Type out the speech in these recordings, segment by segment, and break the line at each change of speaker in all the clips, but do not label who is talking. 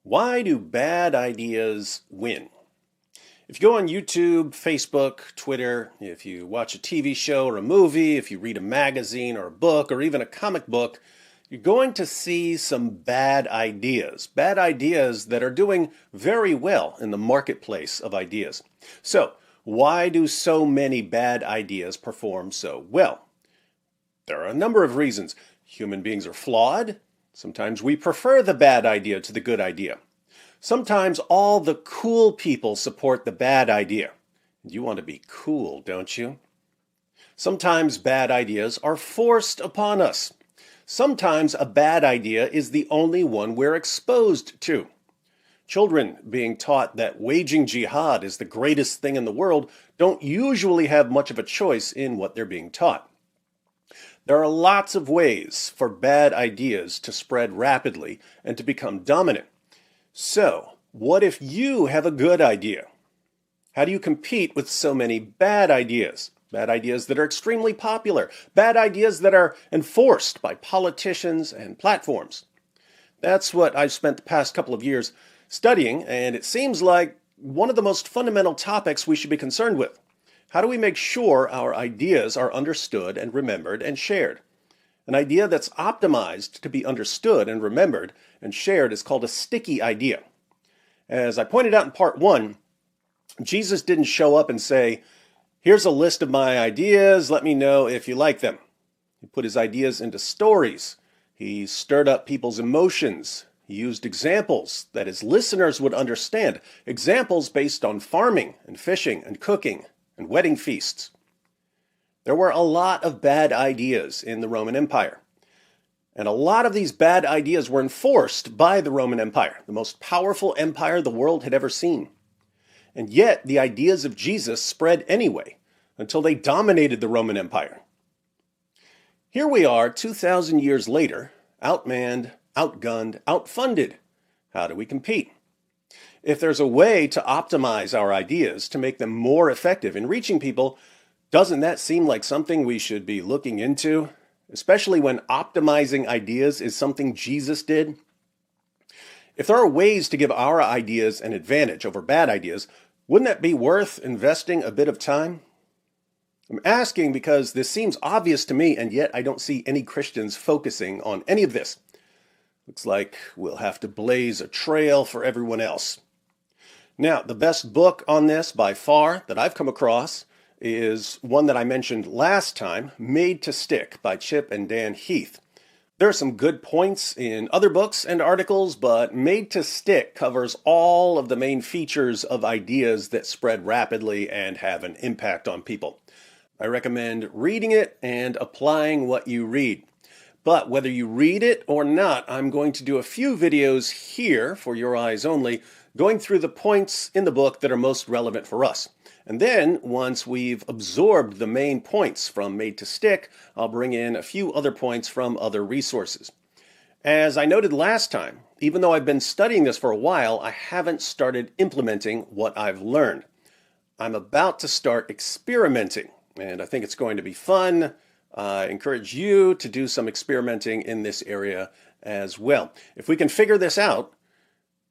Why do bad ideas win? If you go on YouTube, Facebook, Twitter, if you watch a TV show or a movie, if you read a magazine or a book or even a comic book, you're going to see some bad ideas that are doing very well in the marketplace of ideas. So, why do so many bad ideas perform so well? There are a number of reasons. Human beings are flawed. Sometimes we prefer the bad idea to the good idea. Sometimes all the cool people support the bad idea. You want to be cool, don't you? Sometimes bad ideas are forced upon us. Sometimes a bad idea is the only one we're exposed to. Children being taught that waging jihad is the greatest thing in the world don't usually have much of a choice in what they're being taught. There are lots of ways for bad ideas to spread rapidly and to become dominant. So, what if you have a good idea? How do you compete with so many bad ideas? Bad ideas that are extremely popular, bad ideas that are enforced by politicians and platforms. That's what I've spent the past couple of years studying, and it seems like one of the most fundamental topics we should be concerned with. How do we make sure our ideas are understood and remembered and shared? An idea that's optimized to be understood and remembered and shared is called a sticky idea. As I pointed out in part 1, Jesus didn't show up and say, "Here's a list of my ideas, let me know if you like them." He put his ideas into stories. He stirred up people's emotions. He used examples that his listeners would understand, examples based on farming and fishing and cooking and wedding feasts. There were a lot of bad ideas in the Roman Empire. And a lot of these bad ideas were enforced by the Roman Empire, the most powerful empire the world had ever seen. And yet, the ideas of Jesus spread anyway, until they dominated the Roman Empire. Here we are, 2,000 years later, outmanned, outgunned, outfunded. How do we compete? If there's a way to optimize our ideas to make them more effective in reaching people, doesn't that seem like something we should be looking into? Especially when optimizing ideas is something Jesus did? If there are ways to give our ideas an advantage over bad ideas, wouldn't that be worth investing a bit of time? I'm asking because this seems obvious to me, and yet I don't see any Christians focusing on any of this. Looks like we'll have to blaze a trail for everyone else. Now, the best book on this by far that I've come across is one that I mentioned last time, Made to Stick by Chip and Dan Heath. There are some good points in other books and articles, but Made to Stick covers all of the main features of ideas that spread rapidly and have an impact on people. I recommend reading it and applying what you read. But whether you read it or not, I'm going to do a few videos here for your eyes only, going through the points in the book that are most relevant for us. And then, once we've absorbed the main points from Made to Stick, I'll bring in a few other points from other resources. As I noted last time, even though I've been studying this for a while, I haven't started implementing what I've learned. I'm about to start experimenting, and I think it's going to be fun. I encourage you to do some experimenting in this area as well. If we can figure this out,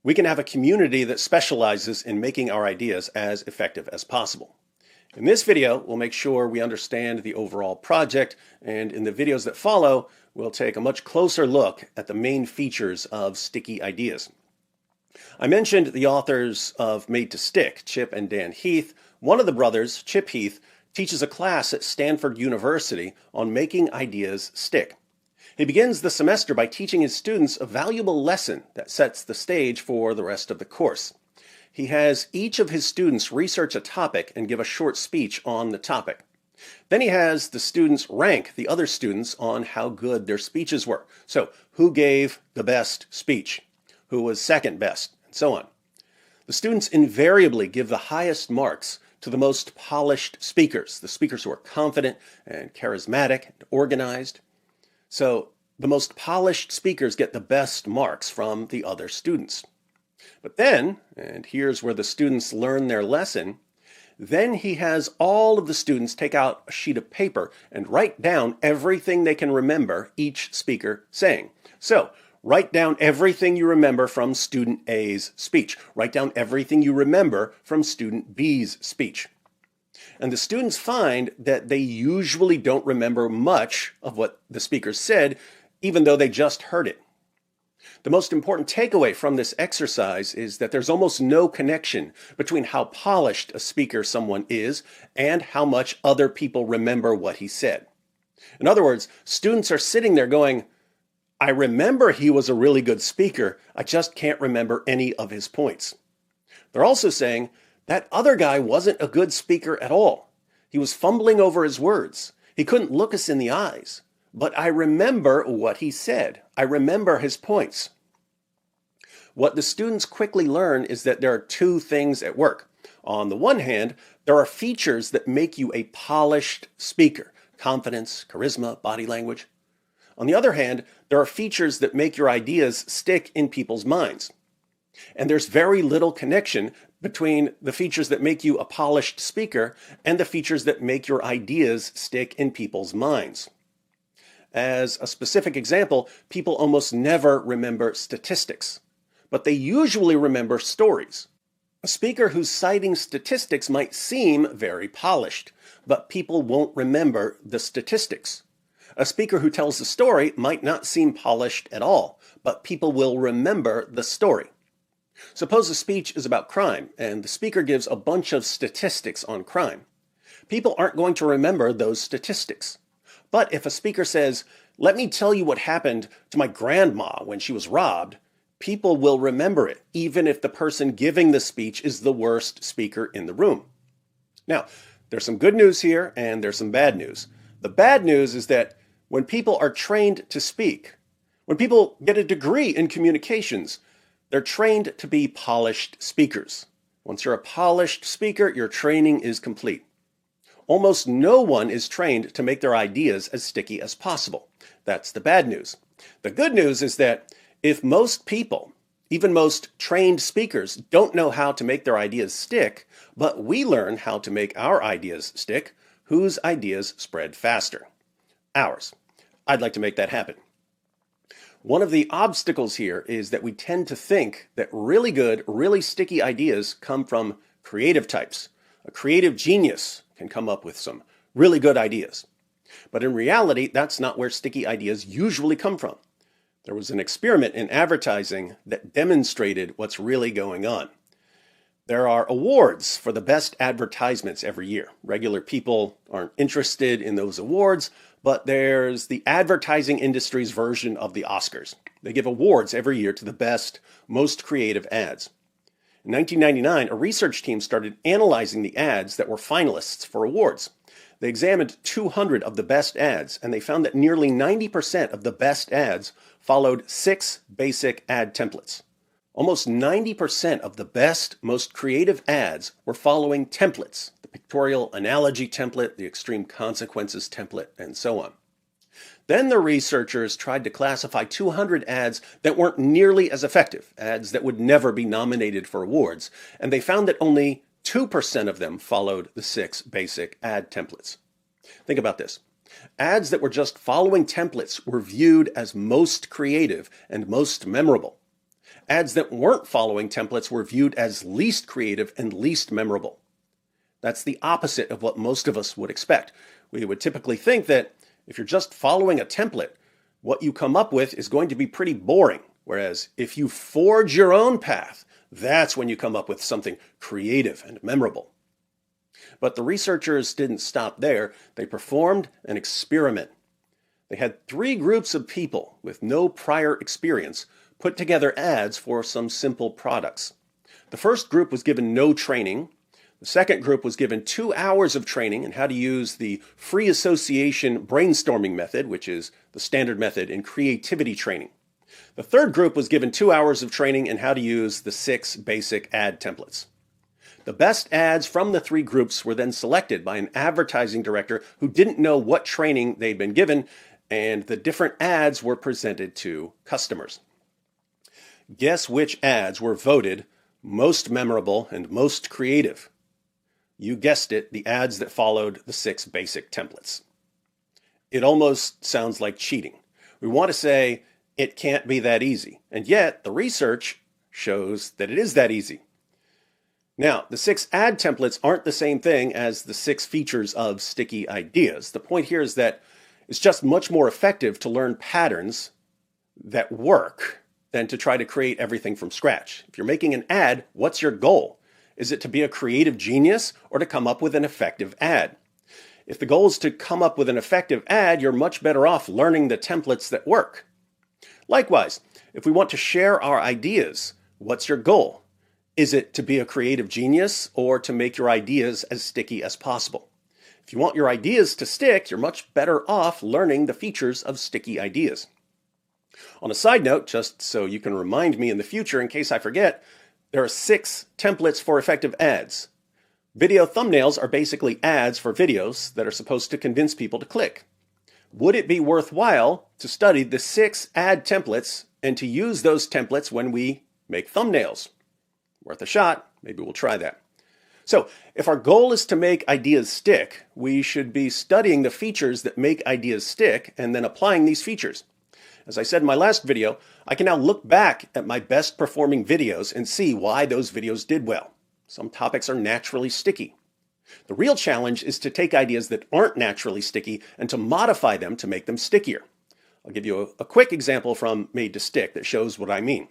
we can have a community that specializes in making our ideas as effective as possible. In this video, we'll make sure we understand the overall project, and in the videos that follow, we'll take a much closer look at the main features of sticky ideas. I mentioned the authors of Made to Stick, Chip and Dan Heath. One of the brothers, Chip Heath, teaches a class at Stanford University on making ideas stick. He begins the semester by teaching his students a valuable lesson that sets the stage for the rest of the course. He has each of his students research a topic and give a short speech on the topic. Then he has the students rank the other students on how good their speeches were. So, who gave the best speech? Who was second best? And so on. The students invariably give the highest marks to the most polished speakers, the speakers who are confident and charismatic and organized. So the most polished speakers get the best marks from the other students. But then, and here's where the students learn their lesson, then he has all of the students take out a sheet of paper and write down everything they can remember each speaker saying. So Write down everything you remember from student A's speech. Write down everything you remember from student B's speech. And the students find that they usually don't remember much of what the speaker said, even though they just heard it. The most important takeaway from this exercise is that there's almost no connection between how polished a speaker someone is and how much other people remember what he said. In other words, students are sitting there going, I remember he was a really good speaker, I just can't remember any of his points. They're also saying, that other guy wasn't a good speaker at all. He was fumbling over his words. He couldn't look us in the eyes. But I remember what he said. I remember his points. What the students quickly learn is that there are two things at work. On the one hand, there are features that make you a polished speaker. Confidence, charisma, body language. On the other hand, there are features that make your ideas stick in people's minds. And there's very little connection between the features that make you a polished speaker and the features that make your ideas stick in people's minds. As a specific example, people almost never remember statistics, but they usually remember stories. A speaker who's citing statistics might seem very polished, but people won't remember the statistics. A speaker who tells a story might not seem polished at all, but people will remember the story. Suppose a speech is about crime, and the speaker gives a bunch of statistics on crime. People aren't going to remember those statistics. But if a speaker says, let me tell you what happened to my grandma when she was robbed, people will remember it, even if the person giving the speech is the worst speaker in the room. Now, there's some good news here, and there's some bad news. The bad news is that when people are trained to speak, when people get a degree in communications, they're trained to be polished speakers. Once you're a polished speaker, your training is complete. Almost no one is trained to make their ideas as sticky as possible. That's the bad news. The good news is that if most people, even most trained speakers, don't know how to make their ideas stick, but we learn how to make our ideas stick, whose ideas spread faster? Ours. I'd like to make that happen. One of the obstacles here is that we tend to think that really good, really sticky ideas come from creative types. A creative genius can come up with some really good ideas. But in reality, that's not where sticky ideas usually come from. There was an experiment in advertising that demonstrated what's really going on. There are awards for the best advertisements every year. Regular people aren't interested in those awards, but there's the advertising industry's version of the Oscars. They give awards every year to the best, most creative ads. In 1999, a research team started analyzing the ads that were finalists for awards. They examined 200 of the best ads, and they found that nearly 90% of the best ads followed 6 basic ad templates. Almost 90% of the best, most creative ads were following templates, the pictorial analogy template, the extreme consequences template, and so on. Then the researchers tried to classify 200 ads that weren't nearly as effective, ads that would never be nominated for awards, and they found that only 2% of them followed the 6 basic ad templates. Think about this. Ads that were just following templates were viewed as most creative and most memorable. Ads that weren't following templates were viewed as least creative and least memorable. That's the opposite of what most of us would expect. We would typically think that if you're just following a template, what you come up with is going to be pretty boring. Whereas if you forge your own path, that's when you come up with something creative and memorable. But the researchers didn't stop there. They performed an experiment. They had 3 groups of people with no prior experience put together ads for some simple products. The first group was given no training. The second group was given 2 hours of training in how to use the free association brainstorming method, which is the standard method in creativity training. The third group was given 2 hours of training in how to use the 6 basic ad templates. The best ads from the 3 groups were then selected by an advertising director who didn't know what training they'd been given, and the different ads were presented to customers. Guess which ads were voted most memorable and most creative? You guessed it, the ads that followed the 6 basic templates. It almost sounds like cheating. We want to say, It can't be that easy. And yet, the research shows that it is that easy. Now, the 6 ad templates aren't the same thing as the 6 features of sticky ideas. The point here is that it's just much more effective to learn patterns that work than to try to create everything from scratch. If you're making an ad, what's your goal? Is it to be a creative genius or to come up with an effective ad? If the goal is to come up with an effective ad, you're much better off learning the templates that work. Likewise, if we want to share our ideas, what's your goal? Is it to be a creative genius or to make your ideas as sticky as possible? If you want your ideas to stick, you're much better off learning the features of sticky ideas. On a side note, just so you can remind me in the future in case I forget, there are 6 templates for effective ads. Video thumbnails are basically ads for videos that are supposed to convince people to click. Would it be worthwhile to study the 6 ad templates and to use those templates when we make thumbnails? Worth a shot. Maybe we'll try that. So, if our goal is to make ideas stick, we should be studying the features that make ideas stick and then applying these features. As I said in my last video, I can now look back at my best performing videos and see why those videos did well. Some topics are naturally sticky. The real challenge is to take ideas that aren't naturally sticky and to modify them to make them stickier. I'll give you a quick example from Made to Stick that shows what I mean.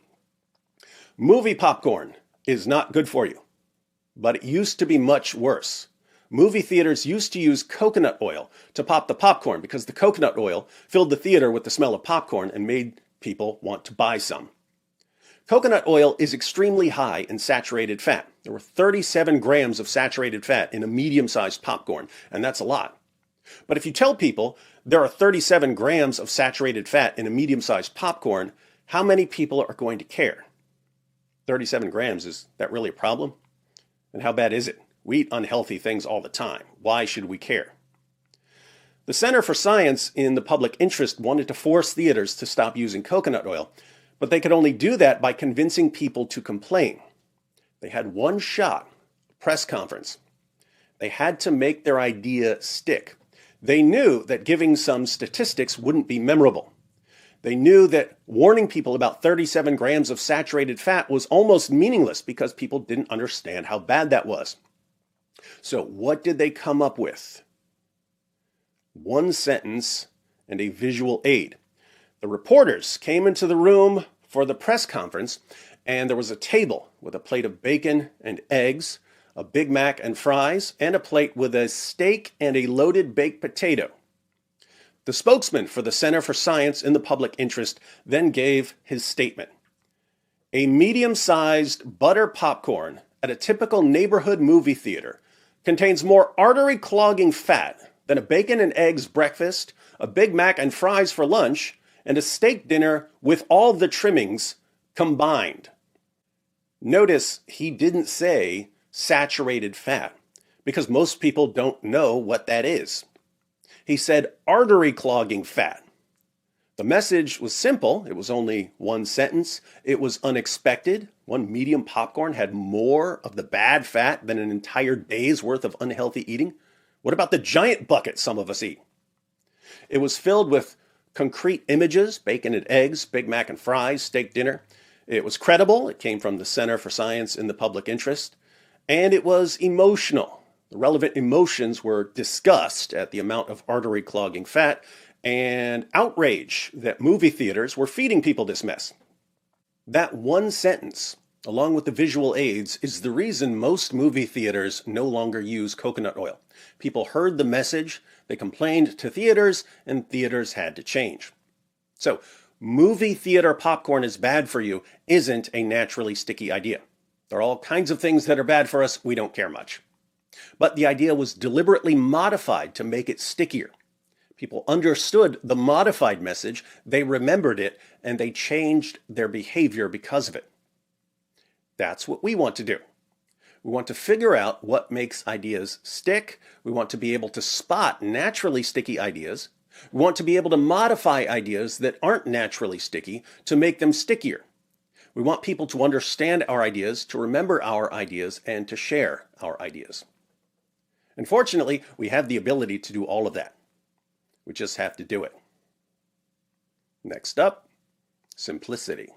Movie popcorn is not good for you, but it used to be much worse. Movie theaters used to use coconut oil to pop the popcorn because the coconut oil filled the theater with the smell of popcorn and made people want to buy some. Coconut oil is extremely high in saturated fat. There were 37 grams of saturated fat in a medium-sized popcorn, and that's a lot. But if you tell people there are 37 grams of saturated fat in a medium-sized popcorn, how many people are going to care? 37 grams, is that really a problem? And how bad is it? We eat unhealthy things all the time. Why should we care? The Center for Science in the Public Interest wanted to force theaters to stop using coconut oil, but they could only do that by convincing people to complain. They had one shot, a press conference. They had to make their idea stick. They knew that giving some statistics wouldn't be memorable. They knew that warning people about 37 grams of saturated fat was almost meaningless because people didn't understand how bad that was. So what did they come up with? One sentence and a visual aid. The reporters came into the room for the press conference, and there was a table with a plate of bacon and eggs, a Big Mac and fries, and a plate with a steak and a loaded baked potato. The spokesman for the Center for Science in the Public Interest then gave his statement. A medium-sized butter popcorn at a typical neighborhood movie theater contains more artery-clogging fat than a bacon and eggs breakfast, a Big Mac and fries for lunch, and a steak dinner with all the trimmings combined. Notice he didn't say saturated fat, because most people don't know what that is. He said artery-clogging fat. The message was simple. It was only one sentence. It was unexpected. One medium popcorn had more of the bad fat than an entire day's worth of unhealthy eating. What about the giant bucket some of us eat? It was filled with concrete images, bacon and eggs, Big Mac and fries, steak dinner. It was credible. It came from the Center for Science in the Public Interest. And it was emotional. The relevant emotions were disgust at the amount of artery-clogging fat and outrage that movie theaters were feeding people this mess. That one sentence, along with the visual aids, is the reason most movie theaters no longer use coconut oil. People heard the message, they complained to theaters, and theaters had to change. So, movie theater popcorn is bad for you isn't a naturally sticky idea. There are all kinds of things that are bad for us, we don't care much. But the idea was deliberately modified to make it stickier. People understood the modified message, they remembered it, and they changed their behavior because of it. That's what we want to do. We want to figure out what makes ideas stick. We want to be able to spot naturally sticky ideas. We want to be able to modify ideas that aren't naturally sticky to make them stickier. We want people to understand our ideas, to remember our ideas, and to share our ideas. And fortunately, we have the ability to do all of that. We just have to do it. Next up, simplicity.